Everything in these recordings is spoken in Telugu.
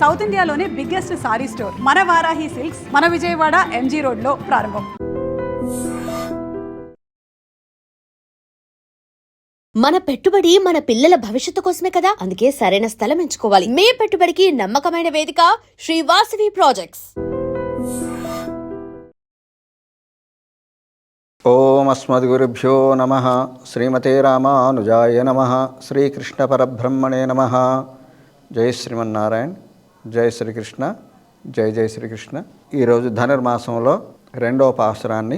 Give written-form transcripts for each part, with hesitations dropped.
సౌత్ ఇండియాలోనే బిగ్గెస్ట్ సారీ స్టోర్ మన వారాహి సిల్క్స్ మన విజయవాడ ఎంజీ రోడ్లో ప్రారంభం. మన పెట్టుబడి మన పిల్లల భవిష్యత్తు కోసమే కదా, అందుకే సరైన స్థలం ఎంచుకోవాలి. మీ పెట్టుబడికి నమ్మకమైన వేదిక శ్రీ వాసవి ప్రాజెక్ట్స్. ఓం అస్మద్గురుభ్యో నమః. శ్రీమతే రామానుజాయ నమః. శ్రీకృష్ణ పరబ్రహ్మణే నమః. జై శ్రీమన్నారాయణ, జై శ్రీకృష్ణ, జై జై శ్రీకృష్ణ. ఈరోజు ధనుర్మాసంలో రెండవ పాసురాన్ని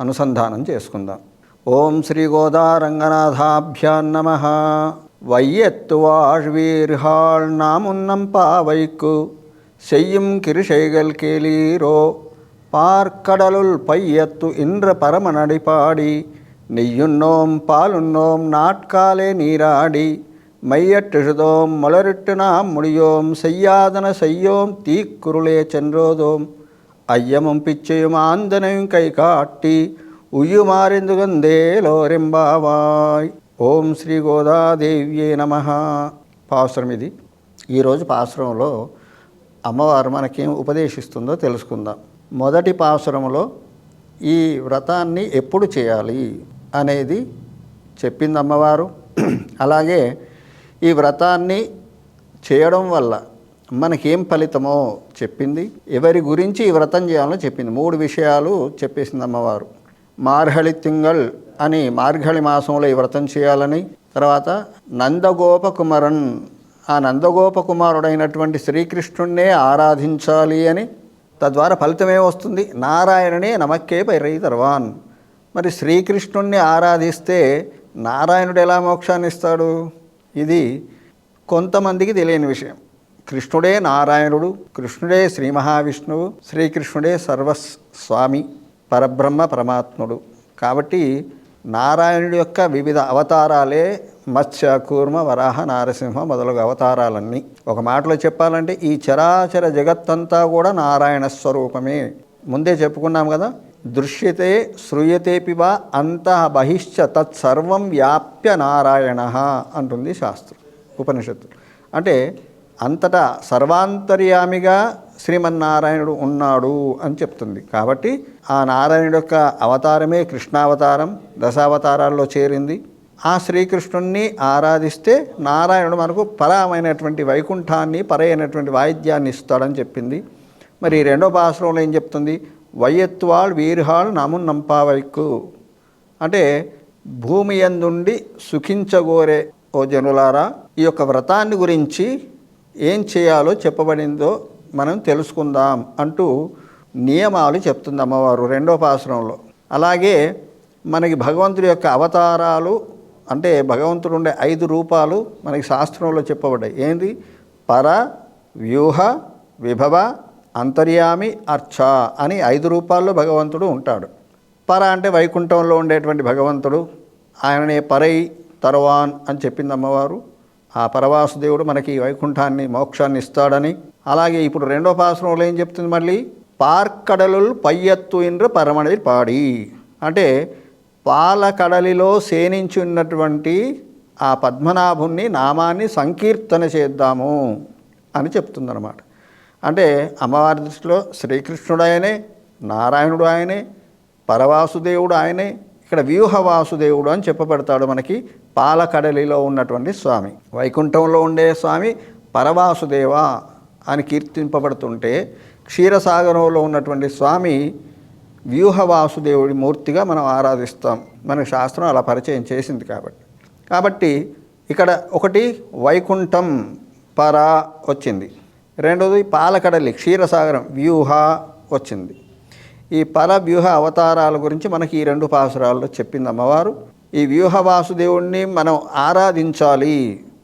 అనుసంధానం చేసుకుందాం. ఓం శ్రీ గోదారంగనాథాభ్యాం నమః. வையத்து வாழ்வீர்கள் நாமுன்னம் பாவைக்கு செய்யும் கிருஷைகள் கேளீரோ பார்க்கடலுள் பையத்து இன்ற பரமநடிபாடி நெய்யுண்ணோம் பாலுண்ணோம் நாட்காலே நீராடி மையட்டெழுதோம் மலரிட்டு நாம் முடியோம் செய்யாதன செய்யோம் தீக்குருளே சென்றோதோம் ஐயமும் பிச்சையும் ஆந்தனையும் கை காட்டி ఉయ్యుమారెందుగందేలోరెంబావాయ్. ఓం శ్రీ గోదాదేవ్యే నమః. పాసురం ఇది. ఈరోజు పాసురంలో అమ్మవారు మనకేం ఉపదేశిస్తుందో తెలుసుకుందాం. మొదటి పాసురంలో ఈ వ్రతాన్ని ఎప్పుడు చేయాలి అనేది చెప్పింది అమ్మవారు. అలాగే ఈ వ్రతాన్ని చేయడం వల్ల మనకేం ఫలితమో చెప్పింది. ఎవరి గురించి ఈ వ్రతం చేయాలో చెప్పింది. 3 విషయాలు చెప్పేసింది అమ్మవారు. మార్గళి తింగళ్ అని మార్గళి మాసంలో ఈ వ్రతం చేయాలని, తర్వాత నందగోపకుమరన్ ఆ నందగోపకుమారుడైనటువంటి శ్రీకృష్ణుణ్ణే ఆరాధించాలి అని, తద్వారా ఫలితమే వస్తుంది. నారాయణనే నమక్కే పైరై తర్వాన్. మరి శ్రీకృష్ణుణ్ణి ఆరాధిస్తే నారాయణుడు ఎలా మోక్షాన్ని ఇస్తాడు? ఇది కొంతమందికి తెలియని విషయం. కృష్ణుడే నారాయణుడు, కృష్ణుడే శ్రీ మహావిష్ణువు, శ్రీకృష్ణుడే సర్వస్వామి, పరబ్రహ్మ పరమాత్ముడు. కాబట్టి నారాయణుడి యొక్క వివిధ అవతారాలే మత్స్య, కూర్మ, వరాహ, నారసింహ మొదలగు అవతారాలన్నీ. ఒక మాటలో చెప్పాలంటే ఈ చరాచర జగత్తంతా కూడా నారాయణ స్వరూపమే. ముందే చెప్పుకున్నాం కదా, దృశ్యతే శ్రూయతేపి వా అంతః బహిశ్చ తత్సర్వం వ్యాప్య నారాయణ అంటుంది శాస్త్రం, ఉపనిషత్తు. అంటే అంతటా సర్వాంతర్యామిగా శ్రీమన్నారాయణుడు ఉన్నాడు అని చెప్తుంది. కాబట్టి ఆ నారాయణుడు యొక్క అవతారమే కృష్ణావతారం, దశావతారాల్లో చేరింది. ఆ శ్రీకృష్ణుణ్ణి ఆరాధిస్తే నారాయణుడు మనకు పరమైనటువంటి వైకుంఠాన్ని, పరైనటువంటి వాయిద్యాన్ని ఇస్తాడని చెప్పింది. మరి రెండో పాసురంలో ఏం చెప్తుంది? వైయత్వాళ్ వీర్హాళ్ నమున్ నంపావైకు అంటే భూమి యందుండి సుఖించగోరే ఓ జనులారా, ఈ యొక్క వ్రతాన్ని గురించి ఏం చేయాలో చెప్పబడిందో మనం తెలుసుకుందాం అంటూ నియమాలు చెప్తుంది అమ్మవారు రెండో పాసురంలో. అలాగే మనకి భగవంతుడి యొక్క అవతారాలు అంటే భగవంతుడు ఉండే 5 రూపాలు మనకి శాస్త్రంలో చెప్పబడ్డాయి. ఏంది? పర, వ్యూహ, విభవ, అంతర్యామి, అర్చ అని 5 రూపాల్లో భగవంతుడు ఉంటాడు. పర అంటే వైకుంఠంలో ఉండేటువంటి భగవంతుడు, ఆయననే పరై తర్వాన్ అని చెప్పింది అమ్మవారు. ఆ పరవాసుదేవుడు మనకి వైకుంఠాన్ని, మోక్షాన్ని ఇస్తాడని. అలాగే ఇప్పుడు రెండో పాసురంలో ఏం చెప్తుంది? మళ్ళీ పార్కడలుల్ పయ్యత్తు ఇంద్ర పరమణి పాడి అంటే పాలకడలిలో శయనించి ఉన్నటువంటి ఆ పద్మనాభుణ్ణి నామాన్ని సంకీర్తన చేద్దాము అని చెప్తుందన్నమాట. అంటే అమ్మవారి దృష్టిలో శ్రీకృష్ణుడు ఆయనే, నారాయణుడు ఆయనే, పరవాసుదేవుడు ఆయనే, ఇక్కడ వ్యూహవాసుదేవుడు అని చెప్పబడతాడు మనకి. పాలకడలిలో ఉన్నటువంటి స్వామి, వైకుంఠంలో ఉండే స్వామి పరవాసుదేవ అని కీర్తింపబడుతుంటే, క్షీరసాగరంలో ఉన్నటువంటి స్వామి వ్యూహవాసుదేవుడి మూర్తిగా మనం ఆరాధిస్తాం. మనకు శాస్త్రం అలా పరిచయం చేసింది. కాబట్టి ఇక్కడ ఒకటి వైకుంఠం పర వచ్చింది, రెండోది పాలకడలి క్షీరసాగరం వ్యూహ వచ్చింది. ఈ పర వ్యూహ అవతారాల గురించి మనకి ఈ 2 పాసురాల్లో చెప్పింది అమ్మవారు. ఈ వ్యూహవాసుదేవుణ్ణి మనం ఆరాధించాలి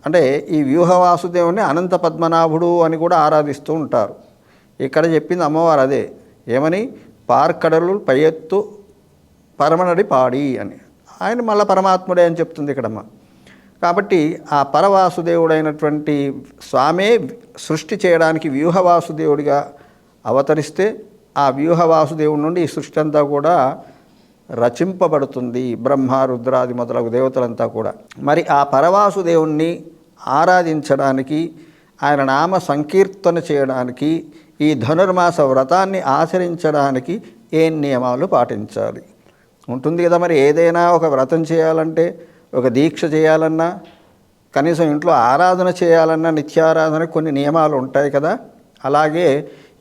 అంటే ఈ వ్యూహవాసుదేవుణ్ణి అనంత పద్మనాభుడు అని కూడా ఆరాధిస్తూ ఉంటారు. ఇక్కడ చెప్పింది అమ్మవారు అదే. ఏమని? పార్కడలు పయ్యత్తు పరమనడి పాడి అని. ఆయన మళ్ళీ పరమాత్ముడే అని చెప్తుంది ఇక్కడమ్మ. కాబట్టి ఆ పరవాసుదేవుడైనటువంటి స్వామే సృష్టి చేయడానికి వ్యూహవాసుదేవుడిగా అవతరిస్తే ఆ వ్యూహవాసుదేవుడి నుండి ఈ సృష్టి అంతా కూడా రచింపబడుతుంది. బ్రహ్మ, రుద్రాది మొదలగు దేవతలంతా కూడా. మరి ఆ పరవాసుదేవుణ్ణి ఆరాధించడానికి ఆయన నామ సంకీర్తన చేయడానికి, ఈ ధనుర్మాస వ్రతాన్ని ఆచరించడానికి ఏం నియమాలు పాటించాలి ఉంటుంది కదా. మరి ఏదైనా ఒక వ్రతం చేయాలంటే, ఒక దీక్ష చేయాలన్నా, కనీసం ఇంట్లో ఆరాధన చేయాలన్నా నిత్యారాధన కొన్ని నియమాలు ఉంటాయి కదా. అలాగే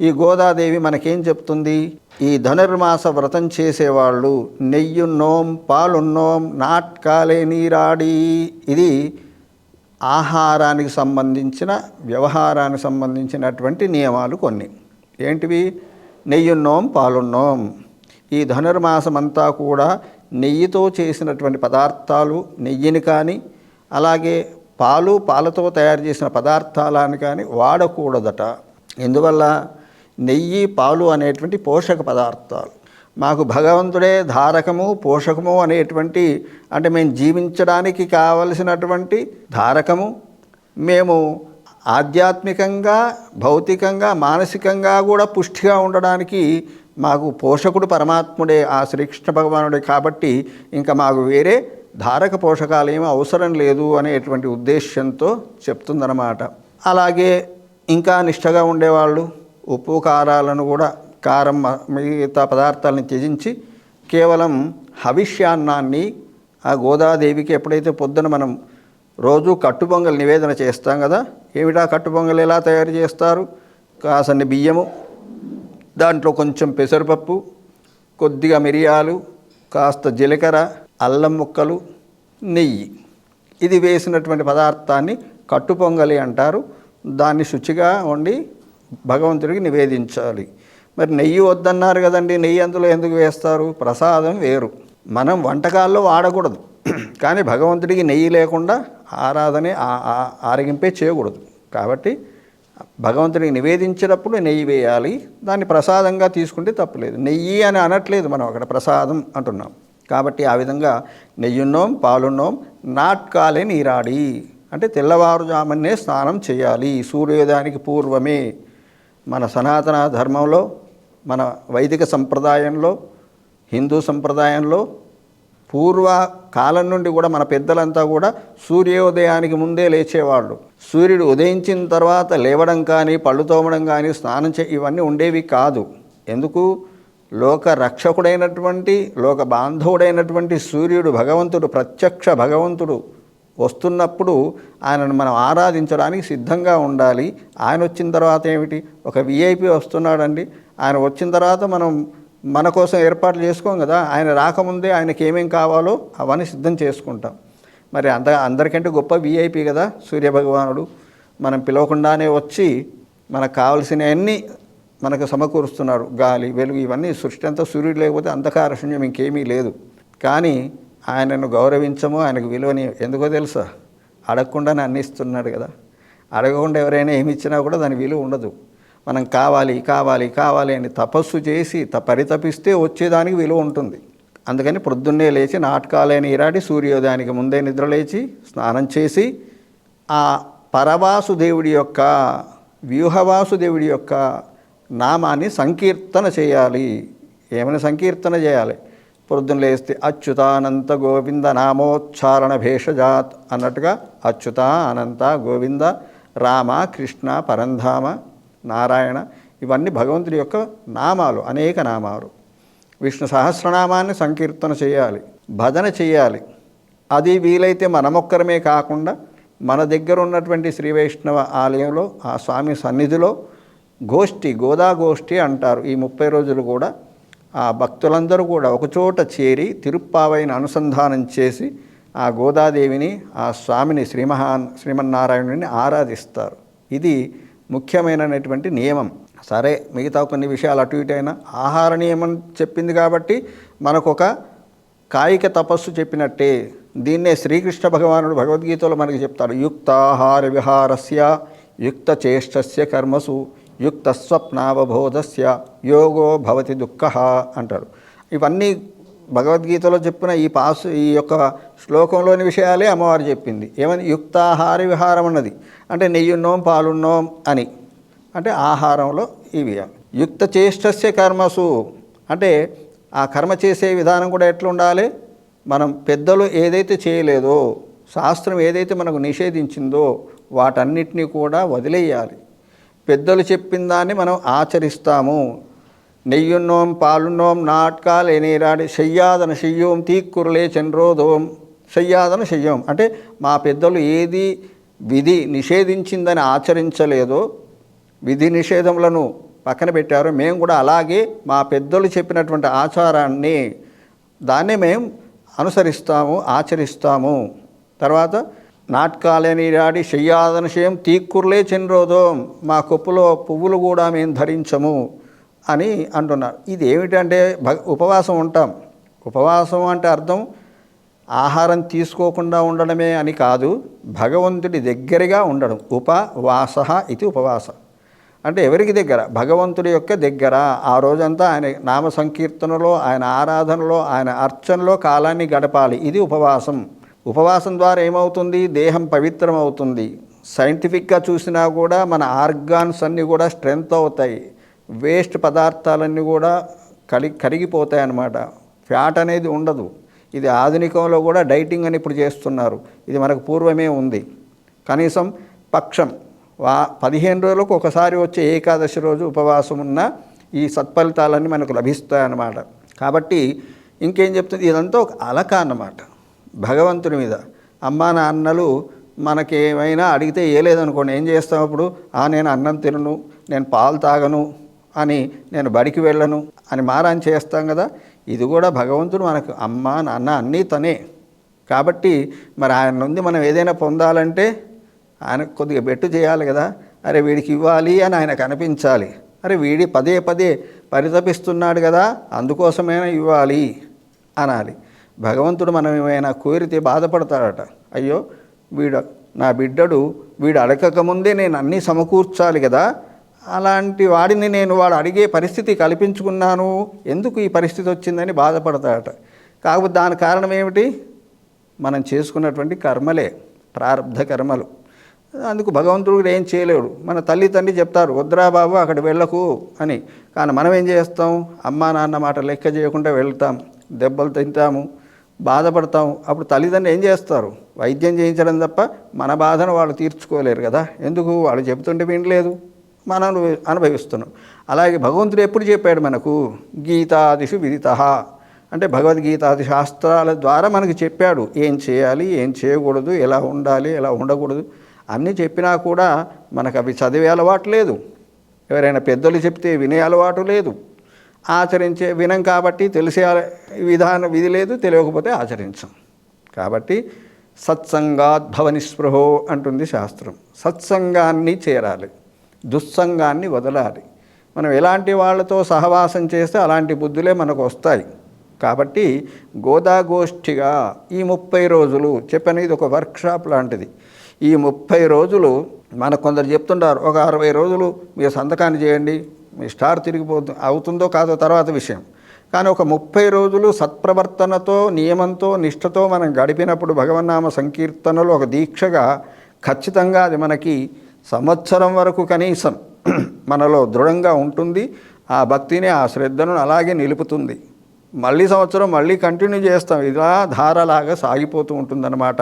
ఈ గోదాదేవి మనకేం చెప్తుంది, ఈ ధనుర్మాస వ్రతం చేసేవాళ్ళు నెయ్యున్నోం పాలున్నోం నాట్కాలే నీరాడి. ఇది ఆహారానికి సంబంధించిన, వ్యవహారానికి సంబంధించినటువంటి నియమాలు కొన్ని. ఏంటివి? నెయ్యున్నోం పాలున్నోం. ఈ ధనుర్మాసం అంతా కూడా నెయ్యితో చేసినటువంటి పదార్థాలు, నెయ్యిని కానీ అలాగే పాలతో తయారు చేసిన పదార్థాలను కానీ వాడకూడదట. ఎందువల్ల? నెయ్యి పాలు అనేటువంటి పోషక పదార్థాలు. మాకు భగవంతుడే ధారకము పోషకము అనేటువంటి, అంటే మేము జీవించడానికి కావలసినటువంటి ధారకము, మేము ఆధ్యాత్మికంగా భౌతికంగా మానసికంగా కూడా పుష్టిగా ఉండడానికి మాకు పోషకుడు పరమాత్ముడే, ఆ శ్రీకృష్ణ భగవానుడే. కాబట్టి ఇంకా మాకు వేరే ధారక పోషకాలు ఏమీ అవసరం లేదు అనేటువంటి ఉద్దేశ్యంతో చెప్తుందన్నమాట. అలాగే ఇంకా నిష్టగా ఉండేవాళ్ళు ఉప్పు కారాలను కూడా, కారం మిగతా పదార్థాలను త్యజించి కేవలం హవిష్యాన్నాన్ని ఆ గోదాదేవికి ఎప్పుడైతే పొద్దున మనం రోజు కట్టుబొంగల్ నివేదన చేస్తాం కదా. ఏమిటా కట్టుబొంగల్ ఎలా తయారు చేస్తారు? కాసన్ని బియ్యము, దాంట్లో కొంచెం పెసరపప్పు, కొద్దిగా మిరియాలు, కాస్త జీలకర్ర, అల్లం ముక్కలు, నెయ్యి, ఇది వేసినటువంటి పదార్థాన్ని కట్టుపొంగలి అంటారు. దాన్ని శుచిగా వండి భగవంతుడికి నివేదించాలి. మరి నెయ్యి వద్దన్నారు కదండి, నెయ్యి అందులో ఎందుకు వేస్తారు? ప్రసాదం వేరు, మనం వంటకాల్లో వాడకూడదు. కానీ భగవంతుడికి నెయ్యి లేకుండా ఆరాధనే ఆరగింపే చేయకూడదు. కాబట్టి భగవంతుడికి నివేదించేటప్పుడు నెయ్యి వేయాలి, దాన్ని ప్రసాదంగా తీసుకుంటే తప్పులేదు. నెయ్యి అని అనట్లేదు మనం, అక్కడ ప్రసాదం అంటున్నాం. కాబట్టి ఆ విధంగా నెయ్యున్నోం పాలున్నోం నాట్కాలే నీరాడి, అంటే తెల్లవారుజామునే స్నానం చేయాలి, సూర్యోదయానికి పూర్వమే. మన సనాతన ధర్మంలో, మన వైదిక సంప్రదాయంలో, హిందూ సంప్రదాయంలో పూర్వ కాలం నుండి కూడా మన పెద్దలంతా కూడా సూర్యోదయానికి ముందే లేచేవాళ్ళు. సూర్యుడు ఉదయించిన తర్వాత లేవడం కానీ, పళ్ళు తోమడం కానీ, స్నానం ఇవన్నీ ఉండేవి కాదు. ఎందుకు? లోక రక్షకుడైనటువంటి, లోక బాంధవుడైనటువంటి సూర్యుడు, భగవంతుడు, ప్రత్యక్ష భగవంతుడు వస్తున్నప్పుడు ఆయనను మనం ఆరాధించడానికి సిద్ధంగా ఉండాలి. ఆయన వచ్చిన తర్వాత ఏమిటి? ఒక విఐపి వస్తున్నాడండి, ఆయన వచ్చిన తర్వాత మనం మన కోసం ఏర్పాట్లు చేసుకోం కదా. ఆయన రాకముందే ఆయనకి ఏమేం కావాలో అవన్నీ సిద్ధం చేసుకుంటాం. మరి అందరికంటే గొప్ప విఐపి కదా సూర్యభగవానుడు. మనం పిలవకుండానే వచ్చి మనకు కావలసినవన్నీ మనకు సమకూరుస్తున్నాడు. గాలి, వెలుగు, ఇవన్నీ సృష్టి అంతా సూర్యుడు లేకపోతే అంధకార శూన్యం ఇంకేమీ లేదు. కానీ ఆయనను గౌరవించము, ఆయనకు విలువని. ఎందుకో తెలుసా? అడగకుండానే అన్ని ఇస్తున్నాడు కదా. అడగకుండా ఎవరైనా ఏమి ఇచ్చినా కూడా దాని విలువ ఉండదు. మనం కావాలి కావాలి కావాలి అని తపస్సు చేసి పరితపిస్తే వచ్చేదానికి విలువ ఉంటుంది. అందుకని ప్రొద్దున్నే లేచి నాటకాలైన ఈరాడి సూర్యోదయానికి ముందే నిద్రలేచి స్నానం చేసి ఆ పరవాసుదేవుడి యొక్క, వ్యూహవాసుదేవుడి యొక్క నామాన్ని సంకీర్తన చేయాలి. ఏమైనా సంకీర్తన చేయాలి. పొద్దున్న లేస్తే అచ్యుతానంత గోవింద నామోచ్చారణ భేషజాత్ అన్నట్టుగా అచ్యుత, అనంత, గోవింద, రామ, కృష్ణ, పరంధామ, నారాయణ, ఇవన్నీ భగవంతుడి యొక్క నామాలు, అనేక నామాలు. విష్ణు సహస్రనామాన్ని సంకీర్తన చేయాలి, భజన చేయాలి. అది వీలైతే మనమొక్కరమే కాకుండా మన దగ్గర ఉన్నటువంటి శ్రీ వైష్ణవ ఆలయంలో, ఆ స్వామి సన్నిధిలో గోష్ఠి, గోదాగోష్ఠి అంటారు. ఈ 30 రోజులు కూడా ఆ భక్తులందరూ కూడా ఒకచోట చేరి తిరుప్పావైన అనుసంధానం చేసి ఆ గోదాదేవిని, ఆ స్వామిని, శ్రీమన్నారాయణుని ఆరాధిస్తారు. ఇది ముఖ్యమైనటువంటి నియమం. సరే, మిగతా కొన్ని విషయాలు అటు ఇటు అయినా ఆహార నియమం చెప్పింది కాబట్టి మనకొక కాయిక తపస్సు చెప్పినట్టే. దీన్నే శ్రీకృష్ణ భగవానుడు భగవద్గీతలో మనకి చెప్తాడు. యుక్తాహార విహారస్య యుక్త చేష్టస్య కర్మసు యుక్త స్వప్నావబోధస్య యోగో భవతి దుఃఖః అంటాడు. ఇవన్నీ భగవద్గీతలో చెప్పిన ఈ యొక్క శ్లోకంలోని విషయాలే అమ్మవారు చెప్పింది. ఏమని? యుక్తాహార విహారం అన్నది అంటే నెయ్యున్నోం పాలున్నోం అని, అంటే ఆహారంలో ఇవి. యుక్త చేష్టస్య కర్మసు అంటే ఆ కర్మ చేసే విధానం కూడా ఎట్లా ఉండాలి? మనం పెద్దలు ఏదైతే చేయలేదో, శాస్త్రం ఏదైతే మనకు నిషేధించిందో వాటన్నిటినీ కూడా వదిలేయాలి. పెద్దలు చెప్పిన దాన్ని మనం ఆచరిస్తాము. నెయ్యున్నోం పాలున్నోం నాటకాలు ఎనీరాడి చెయ్యాదన చెయ్యోం తీక్కురులే చంద్రోదోం. చెయ్యాదన చెయ్యోం అంటే మా పెద్దలు ఏది విధి నిషేధించిందని ఆచరించలేదో, విధి నిషేధములను పక్కన పెట్టారో, మేము కూడా అలాగే మా పెద్దలు చెప్పినటువంటి ఆచారాన్ని దాన్నే మేము అనుసరిస్తాము, ఆచరిస్తాము. తర్వాత నాటకాలనీరాడి చెయ్యాదన చెయ్యం తీక్కుర్లే చంద్రోదోం, మా కొప్పులో పువ్వులు కూడా మేము ధరించము అని అంటున్నారు. ఇది ఏమిటంటే ఉపవాసం ఉంటాం. ఉపవాసం అంటే అర్థం ఆహారం తీసుకోకుండా ఉండడమే అని కాదు, భగవంతుడి దగ్గరగా ఉండడం. ఉపవాస ఇది ఉపవాస అంటే ఎవరికి దగ్గర? భగవంతుడి యొక్క దగ్గర. ఆ రోజంతా ఆయన నామ సంకీర్తనలో, ఆయన ఆరాధనలో, ఆయన అర్చనలో కాలాన్ని గడపాలి. ఇది ఉపవాసం. ఉపవాసం ద్వారా ఏమవుతుంది? దేహం పవిత్రం అవుతుంది. సైంటిఫిక్గా చూసినా కూడా మన ఆర్గాన్స్ అన్నీ కూడా స్ట్రెంగ్త్ అవుతాయి. వేస్ట్ పదార్థాలన్నీ కూడా కరిగిపోతాయి అన్నమాట. ఫ్యాట్ అనేది ఉండదు. ఇది ఆధునికంలో కూడా డైటింగ్ అని ఇప్పుడు చేస్తున్నారు. ఇది మనకు పూర్వమే ఉంది. కనీసం పక్షం 15 రోజులకు ఒకసారి వచ్చే ఏకాదశి రోజు ఉపవాసం ఉన్న ఈ సత్ఫలితాలన్నీ మనకు లభిస్తాయన్నమాట. కాబట్టి ఇంకేం చెప్తుంది? ఇదంతా ఒక అలక అన్నమాట భగవంతుని మీద. అమ్మా నాన్నలు మనకేమైనా అడిగితే ఏలేదనుకోండి, ఏం చేస్తాం అప్పుడు? నేను అన్నం తినను, నేను పాలు తాగను అని, నేను బడికి వెళ్ళను అని మారాన్ చేస్తాం కదా. ఇది కూడా భగవంతుడు మనకు అమ్మ నాన్న అన్నీ తనే. కాబట్టి మరి ఆయన నుండి మనం ఏదైనా పొందాలంటే ఆయనకు కొద్దిగా బెట్టు చేయాలి కదా. అరే వీడికి ఇవ్వాలి అని ఆయనకు అనిపించాలి. అరే వీడి పదే పదే పరితపిస్తున్నాడు కదా, అందుకోసమైనా ఇవ్వాలి అనాలి. భగవంతుడు మనం ఏమైనా కోరితే బాధపడతాడట. అయ్యో నా బిడ్డడు వీడు అడగకముందే నేను అన్నీ సమకూర్చాలి కదా, అలాంటి వాడిని నేను వాడు అడిగే పరిస్థితి కల్పించుకున్నాను, ఎందుకు ఈ పరిస్థితి వచ్చిందని బాధపడతాడట. కాకపోతే దాని కారణం ఏమిటి? మనం చేసుకున్నటువంటి కర్మలే, ప్రారబ్ధ కర్మలు. అందుకు భగవంతుడు ఏం చేయలేడు. మన తల్లిదండ్రి చెప్తారు వద్దురా బాబు అక్కడ వెళ్ళకు అని, కానీ మనం ఏం చేస్తాం? అమ్మా నాన్న మాట లెక్క చేయకుండా వెళ్తాం, దెబ్బలు తింటాము, బాధపడతాం. అప్పుడు తల్లిదండ్రులు ఏం చేస్తారు? వైద్యం చేయించడం తప్ప మన బాధను వాళ్ళు తీర్చుకోలేరు కదా. ఎందుకు? వాళ్ళు చెబుతుంటే వినలేదు, మనం అనుభవిస్తున్నాం. అలాగే భగవంతుడు ఎప్పుడు చెప్పాడు మనకు? గీతాదిషు విదితః అంటే భగవద్గీతాది శాస్త్రాల ద్వారా మనకు చెప్పాడు ఏం చేయాలి, ఏం చేయకూడదు, ఎలా ఉండాలి, ఎలా ఉండకూడదు అన్నీ చెప్పినా కూడా మనకు అవి చదివే అలవాటు లేదు. ఎవరైనా పెద్దలు చెప్తే వినే అలవాటు లేదు. వినం కాబట్టి తెలిసే విధి లేదు, తెలియకపోతే ఆచరించం. కాబట్టి సత్సంగాద్భవ నిస్పృహో అంటుంది శాస్త్రం. సత్సంగాన్ని చేరాలి, దుస్సంగాన్ని వదలాలి. మనం ఎలాంటి వాళ్ళతో సహవాసం చేస్తే అలాంటి బుద్ధులే మనకు వస్తాయి. కాబట్టి గోదాగోష్ఠిగా ఈ 30 రోజులు చెప్పాను, ఇది ఒక వర్క్షాప్ లాంటిది. ఈ 30 రోజులు మనకు కొందరు చెప్తుంటారు, ఒక 60 రోజులు మీరు సంతకాన్ని చేయండి, మీ స్టార్ అవుతుందో కాదో తర్వాత విషయం. కానీ ఒక 30 రోజులు సత్ప్రవర్తనతో, నియమంతో, నిష్ఠతో మనం గడిపినప్పుడు భగవన్నామ సంకీర్తనలో ఒక దీక్షగా ఖచ్చితంగా అది మనకి సంవత్సరం వరకు కనీసం మనలో దృఢంగా ఉంటుంది. ఆ భక్తిని, ఆ శ్రద్ధను అలాగే నిలుపుతుంది. మళ్ళీ సంవత్సరం మళ్ళీ కంటిన్యూ చేస్తాం. ఇలా ధారలాగా సాగిపోతూ ఉంటుందన్నమాట.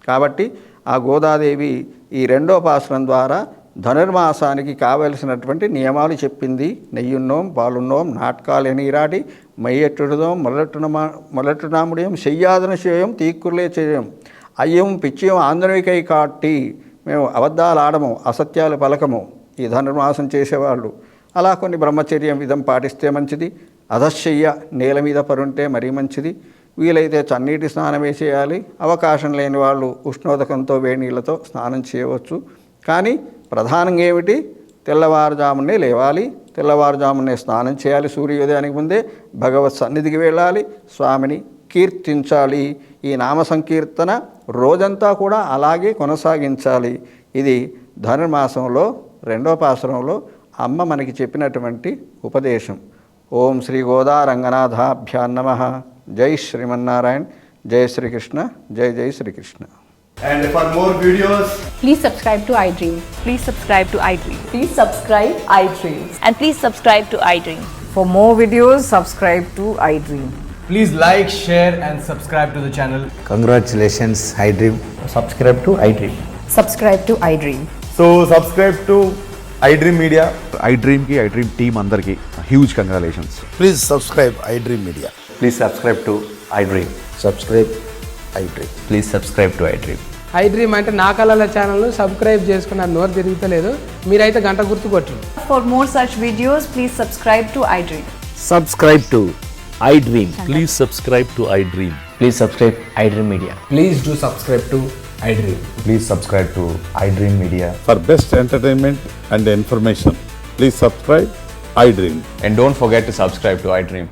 కాబట్టి ఆ గోదాదేవి ఈ 2వ పాసురం ద్వారా ధనుర్మాసానికి కావలసినటువంటి నియమాలు చెప్పింది. నెయ్యున్నోం పాలున్నోం నాటకాలు నీరాడి మైయెట్టుడుదోం మొలట్టునాముడియం చెయ్యాదన చేయం తీక్కుర్లే చేయం అయ్యం పిచ్చియం ఆంధ్రవికై కాట్టి. మేము అబద్ధాలు ఆడము, అసత్యాలు పలకము ఈ ధనుర్మాసం చేసేవాళ్ళు. అలా కొన్ని బ్రహ్మచర్యం విధం పాటిస్తే మంచిది. అధశయ్య నేల మీద పరుంటే మరీ మంచిది. వీలైతే చన్నీటి స్నానం వేసేయాలి. అవకాశం లేని వాళ్ళు ఉష్ణోదకంతో వేడి నీళ్ళతో స్నానం చేయవచ్చు. కానీ ప్రధానంగా ఏమిటి? తెల్లవారుజామునే లేవాలి, తెల్లవారుజామునే స్నానం చేయాలి. సూర్యోదయానికి ముందే భగవత్ సన్నిధికి వెళ్ళాలి, స్వామిని కీర్తించాలి. ఈ నామ సంకీర్తన రోజంతా కూడా అలాగే కొనసాగించాలి. ఇది ధనుర్మాసంలో 2వ పాసురంలో అమ్మ మనకి చెప్పినటువంటి ఉపదేశం. ఓం శ్రీ గోదా రంగనాథాభ్యాం నమః. జై శ్రీమన్నారాయణ. జై శ్రీకృష్ణ. జై జై Srikrishna. And for more videos, Please subscribe to iDream. Please subscribe to iDream. Please subscribe iDream. And please subscribe to iDream. For more videos, subscribe to iDream. please like, share and subscribe to the channel. Congratulations, iDream. Subscribe to iDream. Subscribe to iDream. So subscribe to iDream Media. iDream కి iDream టీమ్ అందరికి huge congratulations. Please subscribe iDream Media. Please subscribe to iDream. Subscribe iDream. Please subscribe to iDream. iDream అంటే నా కళల ఛానల్ను సబ్స్క్రైబ్ చేసుకున్న నోరు తిరుగుతలేదు, మీరైతే గంట గుర్తు కొట్టండి. For more such videos, please subscribe to iDream. Subscribe to iDream. Please subscribe to iDream. Please subscribe iDream Media. Please do subscribe to iDream. Please subscribe to iDream Media. For best entertainment and information, please subscribe iDream. And don't forget to subscribe to iDream.